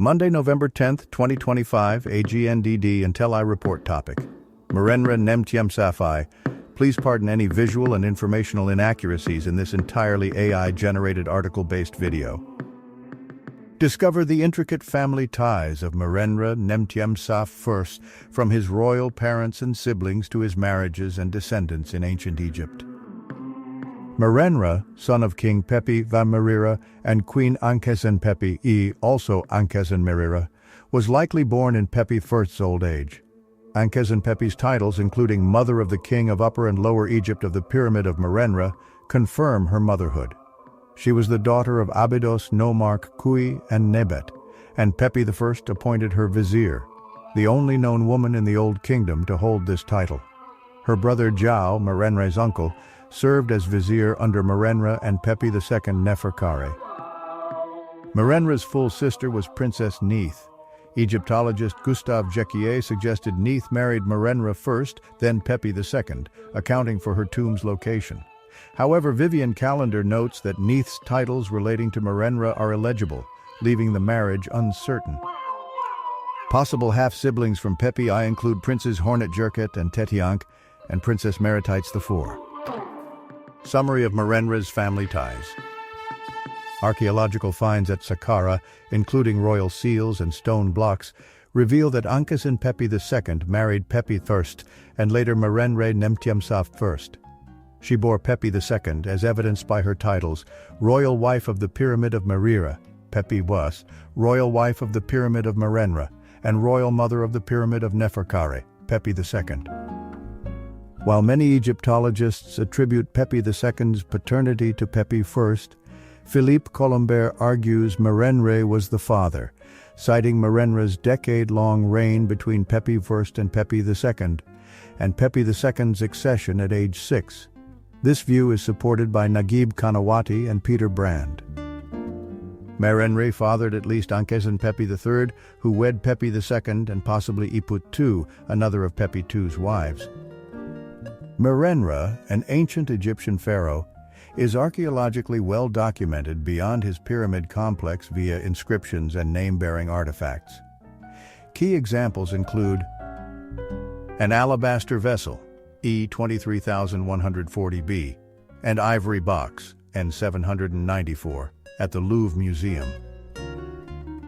Monday, November 10th, 2025, AGNDD intelliReport topic. Merenre Nemtyemsaf I. Please pardon any visual and informational inaccuracies in this entirely AI-generated article-based video. Discover the intricate family ties of Merenre Nemtyemsaf I, from his royal parents and siblings to his marriages and descendants in ancient Egypt. Merenre, son of King Pepi va Merenre and Queen AGNDD I, also AGNDD, was likely born in Pepi I's old age. AGNDD's titles, including Mother of the King of Upper and Lower Egypt of the Pyramid of Merenre, confirm her motherhood. She was the daughter of Abydos, Nomarch, Kui, and Nebet, and Pepi I appointed her vizier, the only known woman in the Old Kingdom to hold this title. Her brother Jau, Merenre's uncle, served as vizier under Merenre and Pepi II Neferkare. Merenre's full sister was Princess Neith. Egyptologist Gustave Jequier suggested Neith married Merenre first, then Pepi II, accounting for her tomb's location. However, Vivian Callender notes that Neith's titles relating to Merenre are illegible, leaving the marriage uncertain. Possible half-siblings from Pepi I include Princes Hornet Jerket and Tetiankh, and Princess Meritites IV. Summary of Merenre's family ties. Archaeological finds at Saqqara, including royal seals and stone blocks, reveal that AGNDD II married Pepi I and later Merenre Nemtyemsaf I. She bore Pepi II, as evidenced by her titles, Royal Wife of the Pyramid of Merenre, Pepi I, Royal Wife of the Pyramid of Merenre, and Royal Mother of the Pyramid of Neferkare, Pepi II. While many Egyptologists attribute Pepi II's paternity to Pepi I, Philippe Colombert argues Merenre was the father, citing Merenre's decade-long reign between Pepi I and Pepi II, and Pepi II's accession at age 6. This view is supported by Naguib Kanawati and Peter Brand. Merenre fathered at least AGNDD III, who wed Pepi II and possibly Iput II, another of Pepi II's wives. Merenre, an ancient Egyptian pharaoh, is archaeologically well documented beyond his pyramid complex via inscriptions and name-bearing artifacts. Key examples include an alabaster vessel, E 23140B, and ivory box, N 794, at the Louvre Museum.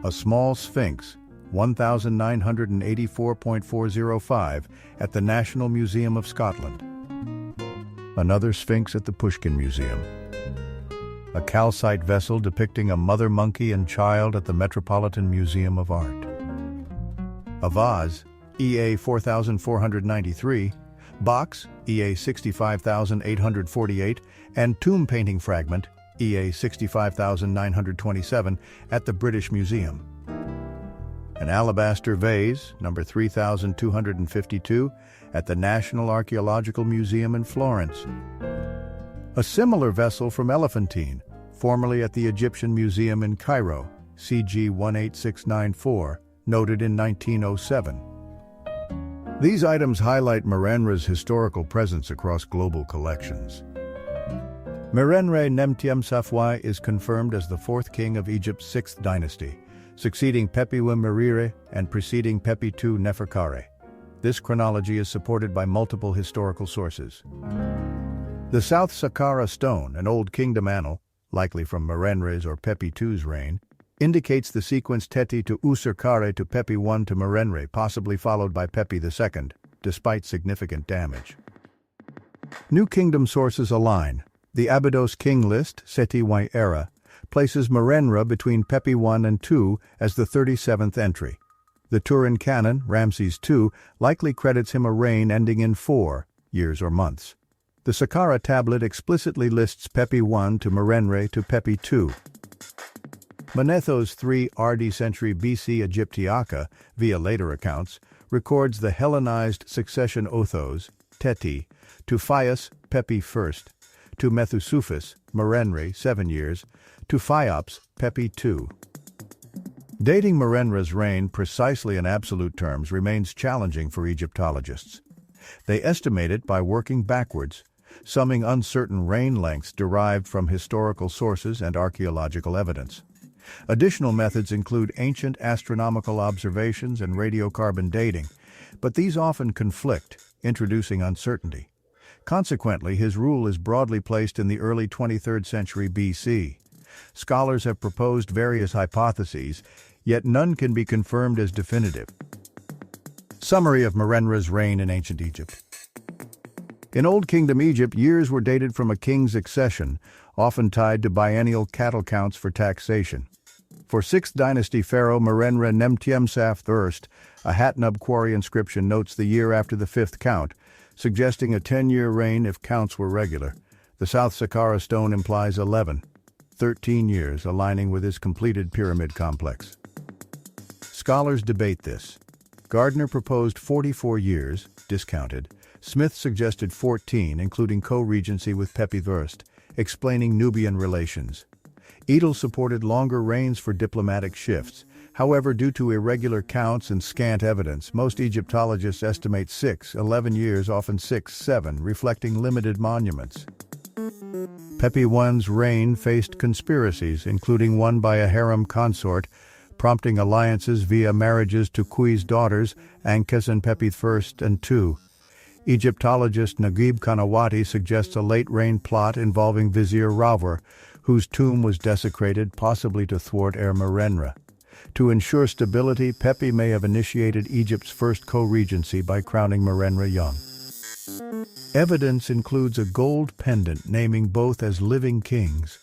A small sphinx, 1984.405, at the National Museum of Scotland. Another sphinx at the Pushkin Museum. A calcite vessel depicting a mother monkey and child at the Metropolitan Museum of Art. A vase, EA 4493, box, EA 65848, and tomb painting fragment, EA 65927, at the British Museum. An alabaster vase, number 3252, at the National Archaeological Museum in Florence. A similar vessel from Elephantine, formerly at the Egyptian Museum in Cairo, CG 18694, noted in 1907. These items highlight Merenre's historical presence across global collections. Merenre Nemtyemsaf I is confirmed as the fourth king of Egypt's 6th dynasty, succeeding Pepi I Merenre and preceding Pepi II Neferkare. This chronology is supported by multiple historical sources. The South Saqqara stone, an Old Kingdom annal, likely from Merenre's or Pepi II's reign, indicates the sequence Teti to Userkare to Pepi I to Merenre, possibly followed by Pepi II, despite significant damage. New Kingdom sources align. The Abydos king list, Seti Y era, places Merenre between Pepi I and II as the 37th entry. The Turin canon, Ramses II, likely credits him a reign ending in 4 years or months. The Saqqara tablet explicitly lists Pepi I to Merenre to Pepi II. Manetho's 3 RD century BC Egyptiaca, via later accounts, records the Hellenized succession Othos, Teti, to Phaeus, Pepi I, to Methusephus, Merenre, 7 years, to Phaeops, Pepi II. Dating Merenre's reign precisely in absolute terms remains challenging for Egyptologists. They estimate it by working backwards, summing uncertain reign lengths derived from historical sources and archaeological evidence. Additional methods include ancient astronomical observations and radiocarbon dating, but these often conflict, introducing uncertainty. Consequently, his rule is broadly placed in the early 23rd century BC. Scholars have proposed various hypotheses, yet none can be confirmed as definitive. Summary of Merenre's reign in ancient Egypt. In Old Kingdom Egypt, years were dated from a king's accession, often tied to biennial cattle counts for taxation. For 6th dynasty pharaoh Merenre Nemtyemsaf I, a Hatnub quarry inscription notes the year after the 5th count, suggesting a 10-year reign if counts were regular. The South Saqqara stone implies 13 years, aligning with his completed pyramid complex. Scholars debate this. Gardner proposed 44 years, discounted. Smith suggested 14, including co-regency with Pepi I, explaining Nubian relations. Edel supported longer reigns for diplomatic shifts. However, due to irregular counts and scant evidence, most Egyptologists estimate 11 years, often 7, reflecting limited monuments. Pepi I's reign faced conspiracies, including one by a harem consort, prompting alliances via marriages to Kui's daughters, Ankhes and Pepi I and II. Egyptologist Naguib Kanawati suggests a late-reign plot involving Vizier Rawar, whose tomb was desecrated, possibly to thwart heir Merenre. To ensure stability, Pepi may have initiated Egypt's first co-regency by crowning Merenre young. Evidence includes a gold pendant naming both as living kings,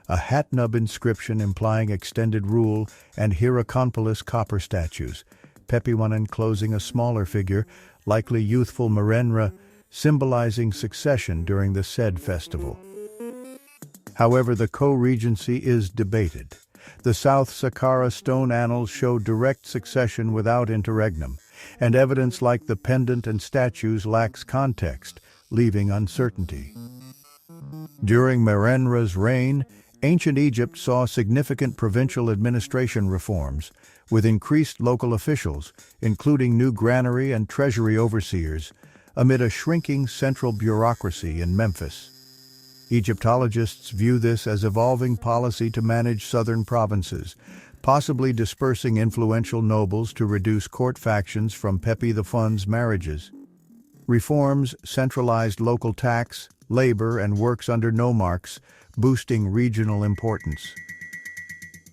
a Hatnub inscription implying extended rule, and Hierakonpolis copper statues, Pepi I enclosing a smaller figure, likely youthful Merenre, symbolizing succession during the Sed festival. However, the co-regency is debated. The South Saqqara stone annals show direct succession without interregnum, and evidence like the pendant and statues lacks context, leaving uncertainty. During Merenre's reign, ancient Egypt saw significant provincial administration reforms, with increased local officials, including new granary and treasury overseers, amid a shrinking central bureaucracy in Memphis. Egyptologists view this as evolving policy to manage southern provinces, possibly dispersing influential nobles to reduce court factions from Pepi I's marriages. Reforms centralized local tax, labor, and works under nomarchs, boosting regional importance.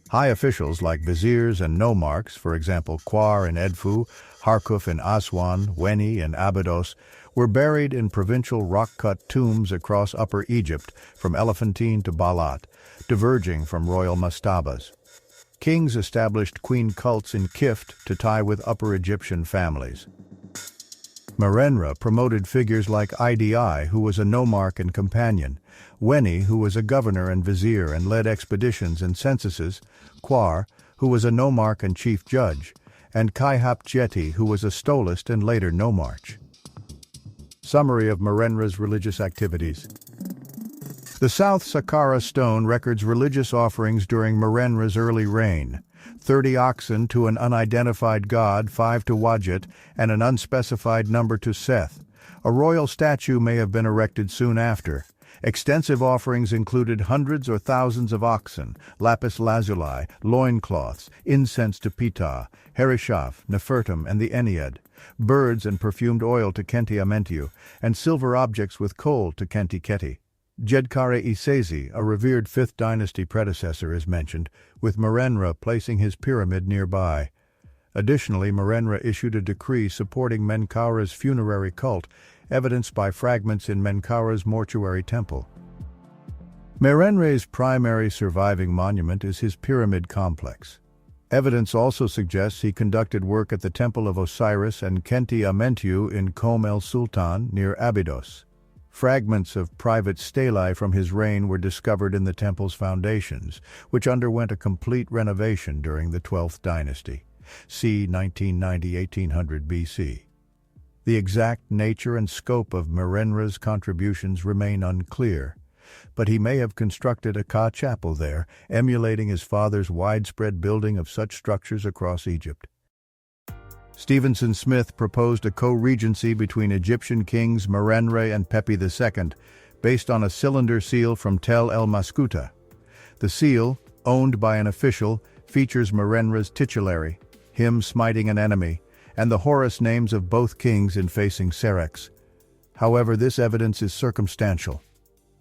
High officials like viziers and nomarchs, for example Quar in Edfu, Harkuf in Aswan, Weni in Abydos, were buried in provincial rock-cut tombs across Upper Egypt, from Elephantine to Balat, diverging from royal mastabas. Kings established queen cults in Kift to tie with Upper Egyptian families. Merenre promoted figures like Idi, who was a nomarch and companion, Weni, who was a governor and vizier and led expeditions and censuses, Quar, who was a nomarch and chief judge, and Kai-Hap-Jeti, who was a stolist and later nomarch. Summary of Merenre's religious activities. The South Saqqara stone records religious offerings during Merenre's early reign: 30 oxen to an unidentified god, 5 to Wadjet, and an unspecified number to Seth. A royal statue may have been erected soon after. Extensive offerings included hundreds or thousands of oxen, lapis lazuli, loincloths, incense to Ptah, Herishaf, Nefertum, and the Ennead, birds and perfumed oil to Khenti Amentiu, and silver objects with kohl to Khenti Kheti. Djedkare Isesi, a revered 5th dynasty predecessor, is mentioned, with Merenre placing his pyramid nearby. Additionally, Merenre issued a decree supporting Menkaura's funerary cult, evidenced by fragments in Menkaura's mortuary temple. Merenre's primary surviving monument is his pyramid complex. Evidence also suggests he conducted work at the Temple of Osiris and Khenti Amentiu in Kom el Sultan, near Abydos. Fragments of private stelae from his reign were discovered in the temple's foundations, which underwent a complete renovation during the 12th dynasty, c. 1990–1800 BC. The exact nature and scope of Merenre's contributions remain unclear, but he may have constructed a Ka chapel there, emulating his father's widespread building of such structures across Egypt. Stevenson Smith proposed a co-regency between Egyptian kings Merenre and Pepi II, based on a cylinder seal from Tel el Maskuta. The seal, owned by an official, features Merenre's titulary, him smiting an enemy, and the Horus names of both kings in facing Serex. However, this evidence is circumstantial.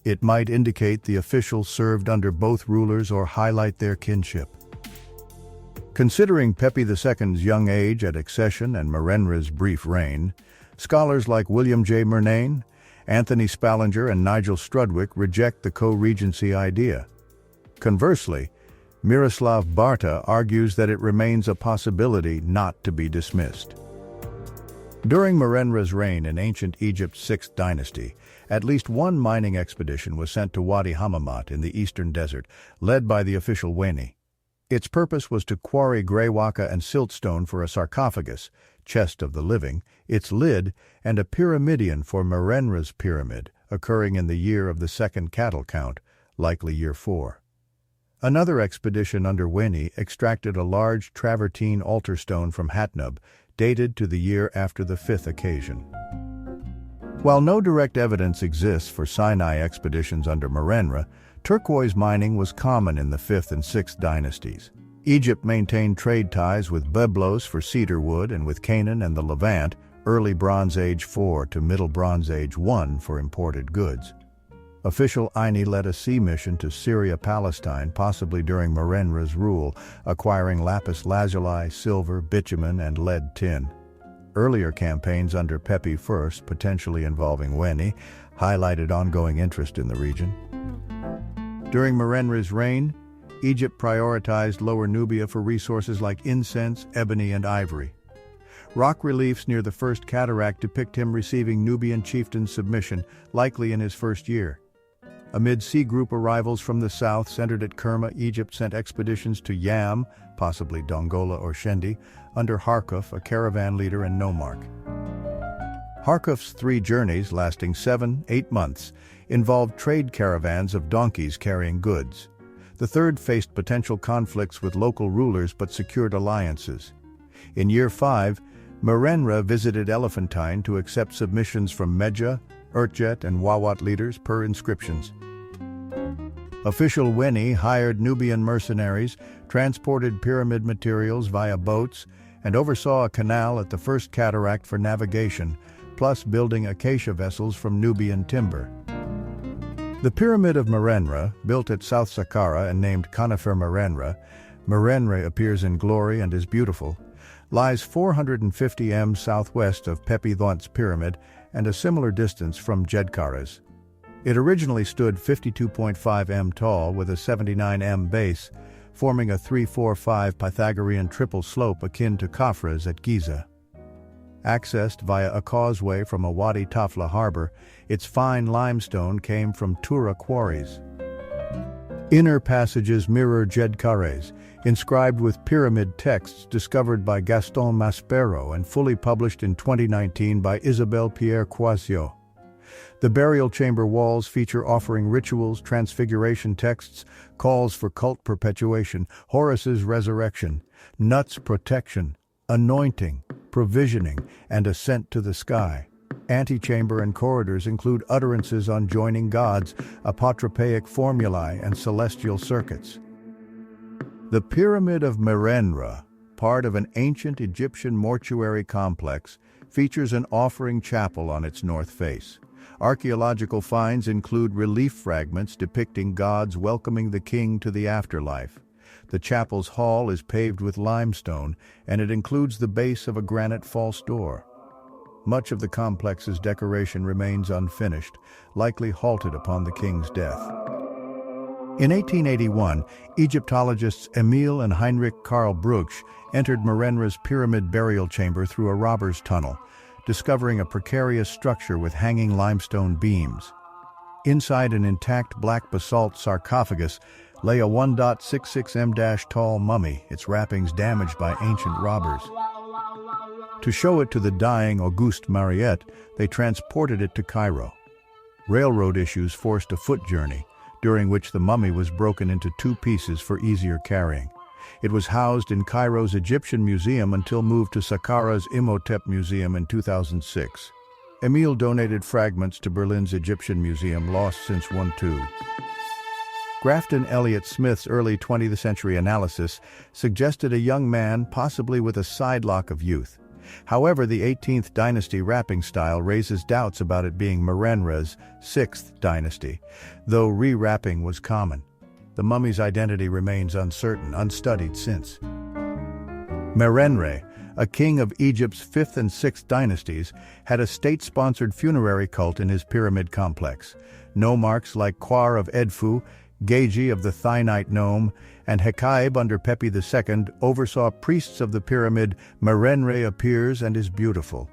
It might indicate the official served under both rulers or highlight their kinship. Considering Pepi II's young age at accession and Merenre's brief reign, scholars like William J. Merenre, Anthony Spallinger, and Nigel Strudwick reject the co-regency idea. Conversely, Miroslav Barta argues that it remains a possibility not to be dismissed. During Merenre's reign in ancient Egypt's 6th dynasty, at least one mining expedition was sent to Wadi Hammamat in the eastern desert, led by the official Weni. Its purpose was to quarry grey-waka and siltstone for a sarcophagus, chest of the living, its lid, and a pyramidion for Merenre's pyramid, occurring in the year of the second cattle count, likely year 4. Another expedition under Weni extracted a large travertine altar stone from Hatnub, dated to the year after the 5th occasion. While no direct evidence exists for Sinai expeditions under Merenre, turquoise mining was common in the 5th and 6th dynasties. Egypt maintained trade ties with Byblos for cedar wood and with Canaan and the Levant, early Bronze Age 4 to Middle Bronze Age 1 for imported goods. Official Ini led a sea mission to Syria-Palestine, possibly during Merenre's rule, acquiring lapis lazuli, silver, bitumen, and lead tin. Earlier campaigns under Pepi I, potentially involving Weni, highlighted ongoing interest in the region. During Merenre's reign, Egypt prioritized Lower Nubia for resources like incense, ebony, and ivory. Rock reliefs near the First Cataract depict him receiving Nubian chieftain submission, likely in his first year. Amid sea group arrivals from the south centered at Kerma, Egypt sent expeditions to Yam, possibly Dongola or Shendi, under Harkuf, a caravan leader and nomarch. Harkuf's 3 journeys, lasting 7-8 months, involved trade caravans of donkeys carrying goods. The third faced potential conflicts with local rulers but secured alliances. In year 5, Merenre visited Elephantine to accept submissions from Medja, Urtjet, and Wawat leaders per inscriptions. Official Weni hired Nubian mercenaries, transported pyramid materials via boats, and oversaw a canal at the First Cataract for navigation, plus building acacia vessels from Nubian timber. The Pyramid of Merenre, built at South Saqqara and named Conifer Merenre, Merenre appears in glory and is beautiful, lies 450 m southwest of Pepi I's pyramid and a similar distance from Djedkaras. It originally stood 52.5 m tall with a 79 m base, forming a 3-4-5 Pythagorean triple slope akin to Khafra's at Giza. Accessed via a causeway from a Wadi Tafla harbor, its fine limestone came from Tura quarries. Inner passages mirror Djedkares, inscribed with pyramid texts discovered by Gaston Maspero and fully published in 2019 by Isabelle Pierre Quasio. The burial chamber walls feature offering rituals, transfiguration texts, calls for cult perpetuation, Horus's resurrection, Nut's protection, anointing, provisioning, and ascent to the sky. Antechamber and corridors include utterances on joining gods, apotropaic formulae, and celestial circuits. The Pyramid of Merenre, part of an ancient Egyptian mortuary complex, features an offering chapel on its north face. Archaeological finds include relief fragments depicting gods welcoming the king to the afterlife. The chapel's hall is paved with limestone, and it includes the base of a granite false door. Much of the complex's decoration remains unfinished, likely halted upon the king's death. In 1881, Egyptologists Emil and Heinrich Karl Bruch entered Merenre's pyramid burial chamber through a robber's tunnel, discovering a precarious structure with hanging limestone beams. Inside an intact black basalt sarcophagus lay a 1.66 m tall mummy, its wrappings damaged by ancient robbers. To show it to the dying Auguste Mariette, they transported it to Cairo. Railroad issues forced a foot journey, during which the mummy was broken into 2 pieces for easier carrying. It was housed in Cairo's Egyptian Museum until moved to Saqqara's Imhotep Museum in 2006. Emil donated fragments to Berlin's Egyptian Museum, lost since 1-2. Grafton Elliott Smith's early 20th century analysis suggested a young man, possibly with a sidelock of youth. However, the 18th dynasty wrapping style raises doubts about it being Merenre's 6th dynasty, though re-wrapping was common. The mummy's identity remains uncertain, unstudied since. Merenre, a king of Egypt's 5th and 6th dynasties, had a state-sponsored funerary cult in his pyramid complex. Nomarchs like Quar of Edfu, Gagi of the Thinite Nome, and Hekaib under Pepi II oversaw priests of the pyramid. Merenre appears and is beautiful.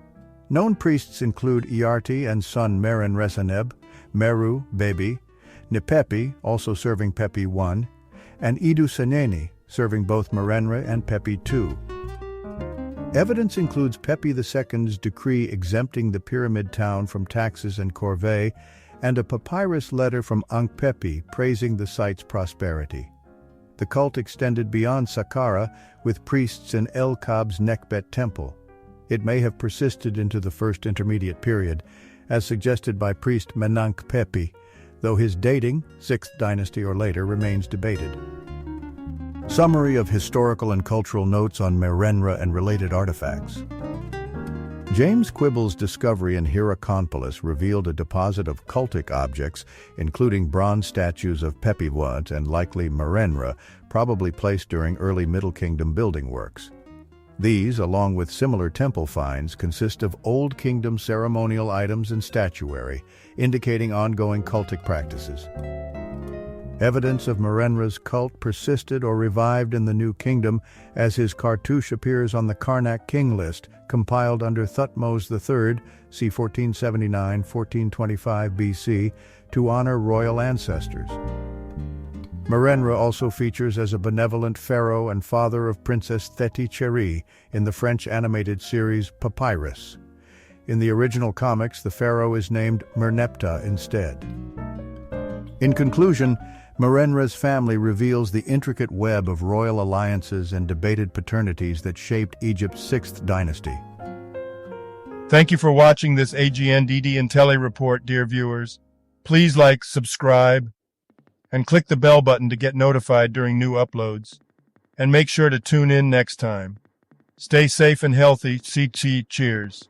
Known priests include Iarti and son Merenre, Meru, Bebi, Nipepi, also serving Pepi I, and Idu Seneni, serving both Merenre and Pepi II. Evidence includes Pepi II's decree exempting the pyramid town from taxes and corvée, and a papyrus letter from Ankh Pepi praising the site's prosperity. The cult extended beyond Saqqara, with priests in El Kab's Nekbet temple. It may have persisted into the First Intermediate Period, as suggested by priest Menank Pepi, though his dating, 6th dynasty or later, remains debated. Summary of historical and cultural notes on Merenre and related artifacts. James Quibble's discovery in Hierakonpolis revealed a deposit of cultic objects, including bronze statues of Pepi I and likely Merenre, probably placed during early Middle Kingdom building works. These, along with similar temple finds, consist of Old Kingdom ceremonial items and statuary, indicating ongoing cultic practices. Evidence of Merenre's cult persisted or revived in the New Kingdom, as his cartouche appears on the Karnak king list, compiled under Thutmose III, c. 1479-1425 BC, to honor royal ancestors. Merenre also features as a benevolent pharaoh and father of Princess Theti Cheri in the French animated series Papyrus. In the original comics, the pharaoh is named Merneptah instead. In conclusion, Merenre's family reveals the intricate web of royal alliances and debated paternities that shaped Egypt's 6th dynasty. Thank you for watching this AGNDD intelliReport, dear viewers. Please like, subscribe, and click the bell button to get notified during new uploads. And make sure to tune in next time. Stay safe and healthy. Cheers.